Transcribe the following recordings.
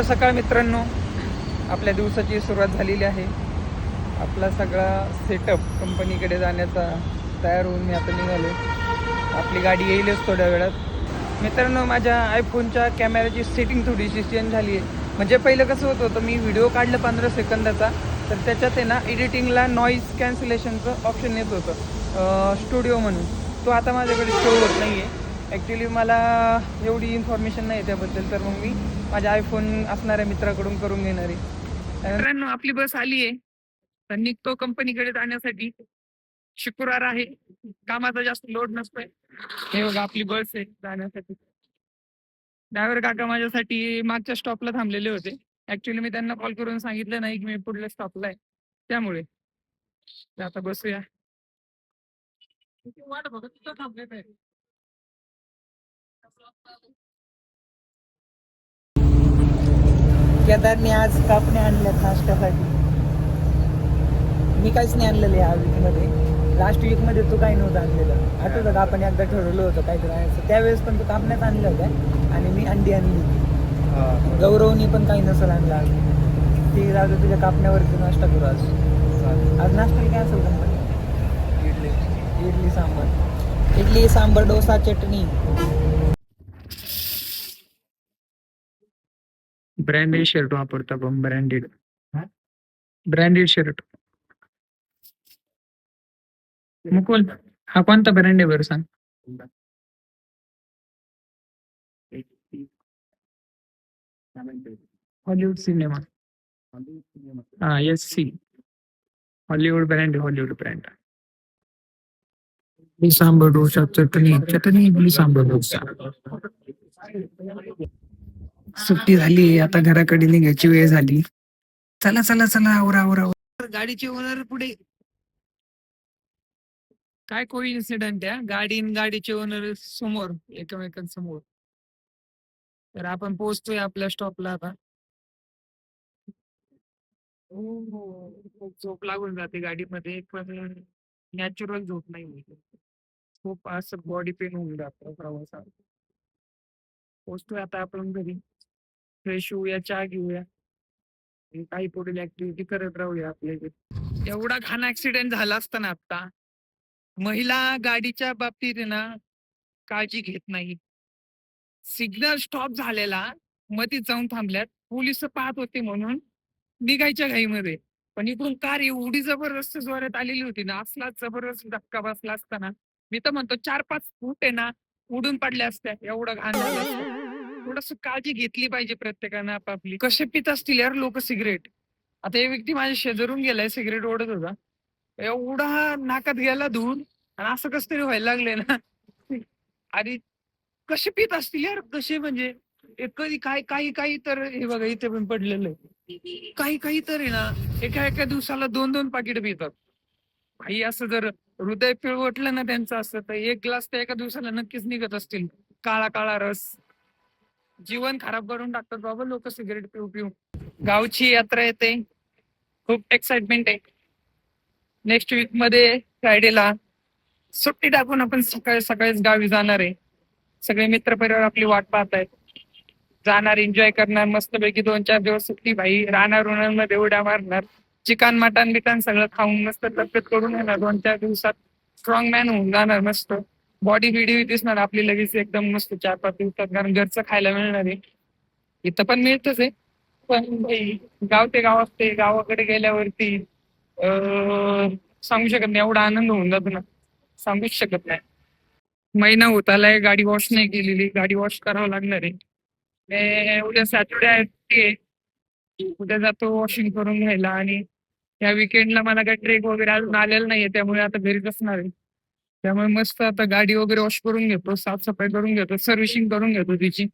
सकाळ मित्रांनो, आपल्या दिवसाची सुरुवात झालेली आहे. आपला सगळा सेटअप कंपनीकडे जाण्याचा तयार होऊन मी आता निघालो. आपली गाडी येईलच थोड्या वेळात. मित्रांनो, माझ्या आयफोनच्या कॅमेऱ्याची सेटिंग थोडीशी चेंज झाली आहे. म्हणजे पहिलं कसं होतं मी व्हिडिओ काढलं 15 सेकंदाचा, तर त्याच्यात आहे ना एडिटिंगला नॉईज कॅन्सलेशनचं ऑप्शन येत होतं स्टुडिओ म्हणून. तो आता माझ्याकडे शो होत नाही आहे. ॲक्च्युली मला एवढी इन्फॉर्मेशन नाही त्याबद्दल, तर मग मी माझ्या आयफोन असणाऱ्या मित्राकडून करून घेणार आहे. मित्रांनो, आपली बस आली आहे, तर निघतो कंपनीकडे जाण्यासाठी. शुक्रवार आहे, कामाचा जास्त लोड नसतोय. हे बघा आपली बस आहे जाण्यासाठी. ड्रायव्हर काका माझ्यासाठी मागच्या स्टॉपला थांबलेले होते. ऍक्च्युली मी त्यांना कॉल करून सांगितलं नाही की मी पुढल्या स्टॉपला आहे, त्यामुळे आता बसूया. वाट बघत तिथं थांबले नाही. केदारने आज कापणे आणल्या नाश्त्यासाठी. मी काहीच नाही आणलेलं या वीकमध्ये. लास्ट वीकमध्ये तू काही नव्हतं आणलेलं. आठवतं का आपण एकदा ठरवलं होतं काहीतरी आणायचं, त्यावेळेस पण तू कापण्यात आणल्या होत्या आणि मी अंडी आणली. गौरवनी पण काही नसेल आणलं आज. ती राहू दे, तुझ्या कापण्यावरती नाश्ता करू आज. आज नाश्ता काय असेल कंपनी? इडली सांबार. इडली सांबार, डोसा, चटणी. ब्रँडेड शर्ट वापरता पण ब्रँडेड शर्ट. मुकुल, हा कोणता ब्रँड आहे बरं सांग? Hollywood cinema. हा, S C. Hollywood brand, Hollywood brand. Idli sambar dosa चटणी चटणी, इडली सांबर डोसा. सुट्टी झाली, आता घराकडे निघायची वेळ झाली. चला चला चला, आवरा आवरा. गाडीचे ओनर पुढे. काय कोइन्सिडेंट आहे, गाडीचे ओनर समोर, एकमेकांसमोर. तर आपण पोहोचतोय आपल्या स्टॉपला आता. हो, झोप लागून जाते गाडीमध्ये, पण नॅचरल झोप नाही होत. खूप असं बॉडी पेन होऊन जातं प्रवासात. पोहोचतोय आता आपण घरी. फ्रेश होऊया, चहा घेऊया, आणि काही पुढील ऍक्टिव्हिटी करत राहूया आपल्या इथे. एवढा घाण ऍक्सिडेंट झाला असताना आता महिला गाडीच्या बाबतीत आहे ना काळजी घेत नाही. सिग्नल स्टॉप झालेला, मधीच जाऊन थांबल्यात. पोलिस पाहत होते म्हणून निघायच्या घाईमध्ये, पण इकडून कार एवढी जबरदस्त जोरात आलेली होती ना, असला जबरदस्त धक्का बसला असताना मी तर म्हणतो 4-5 फूट आहे ना उडून पडल्या असत्या, एवढं घाण झालं असतं. थोडस काळजी घेतली पाहिजे प्रत्येकानं आपापली. कसे पित असतील यार लोक सिगरेट. आता एक व्यक्ती माझ्या शेजारून गेलाय, सिगरेट ओढत होता, एवढा नाकात गेला धूर, आणि असं कस तरी व्हायला लागले ना. आणि कसे पित असतील यार, कसे म्हणजे कधी काय काही काही तर हे बघा इथे पण पडलेलं आहे. काही काही तर आहे ना एका एका दिवसाला 2-2 पाकिट पितात. भाई, असं जर हृदय पिळवटलं ना त्यांचं असतं, तर 1 ग्लास तर एका दिवसाला नक्कीच निघत असतील. काळा काळा रस. जीवन खराब करून टाकतात बाबा लोक सिगरेट पिऊ पिऊ. गावची यात्रा येते, खूप एक्साइटमेंट आहे. नेक्स्ट वीक मध्ये फ्रायडेला सुट्टी टाकून आपण सकाळी सकाळीच गावी जाणार आहे. सगळे मित्र परिवार आपली वाट पाहत आहेत. जाणार, एन्जॉय करणार मस्तपैकी 2-4 दिवस सुट्टी. भाई, राहणार उन्हांमध्ये उड्या मारणार, चिकन मटन बिटन सगळं खाऊन मस्त तब्येत करून येणार. 2-4 दिवसात स्ट्रॉंग मॅन होऊन जाणार. मस्त बॉडी बिडी दिसणार आपली लगेच एकदम मस्त 4-5 दिवसात, कारण घरचं खायला मिळणार आहे. इथं पण मिळतच आहे, पण भाई गाव ते गाव असते. गावाकडे गेल्यावरती सांगू शकत नाही, एवढा आनंद होऊन जातो ना, सांगूच शकत नाही. महिना होत आलाय, गाडी वॉश नाही केलेली. गाडी वॉश करावं लागणार आहे. उद्या सॅटर्डे आहे, उद्या जातो वॉशिंग करून घ्यायला. आणि या विकेंडला मला काही ट्रेक वगैरे अजून आलेलं नाहीये, त्यामुळे आता घरीच असणार आहे. त्यामुळे मस्त आता गाडी वगैरे वॉश करून घेतो, साफसफाई करून घेतो, सर्व्हिसिंग करून घेतो तिची.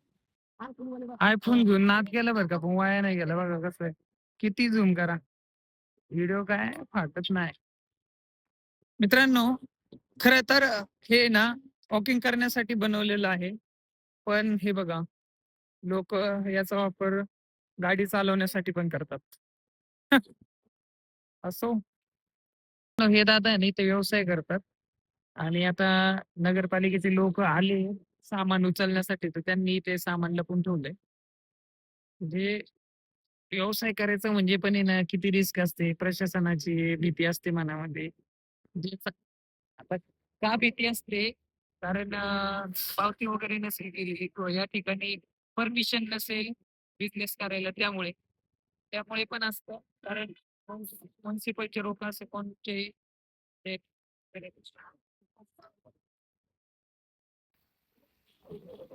आयफोन घेऊन नाद केला बरं का, पण वाया नाही गेला. बघा कसं आहे, किती झूम करा, व्हिडिओ काय फाटत नाही. मित्रांनो, खर तर हे ना वॉकिंग करण्यासाठी बनवलेलं आहे, पण हे बघा लोक याचा वापर गाडी चालवण्यासाठी पण करतात. असो, हे दादा आहे ना ते व्यवसाय करतात, आणि आता नगरपालिकेचे लोक आले सामान उचलण्यासाठी, तर त्यांनी ते सामान लपून ठेवलंय. म्हणजे व्यवसाय करायचं म्हणजे पण आहे ना किती रिस्क असते. प्रशासनाची भीती असते मनामध्ये. म्हणजे आता का भीती असते? कारण पावती वगैरे नसेल केलेली किंवा या ठिकाणी परमिशन नसेल बिझनेस करायला त्यामुळे. त्यामुळे पण असतं. कारण म्युन्सिपलचे लोक असे कोणते ते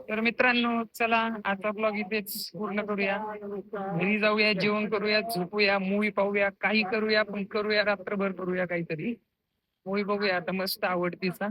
तर मित्रांनो चला आता ब्लॉग इथेच पूर्ण करूया. घरी जाऊया, जेवण करूया, झोपूया, मूवी पाहूया, काही करूया पण करूया रात्रभर करूया काहीतरी. मूवी बघूया आता मस्त आवडतीचा.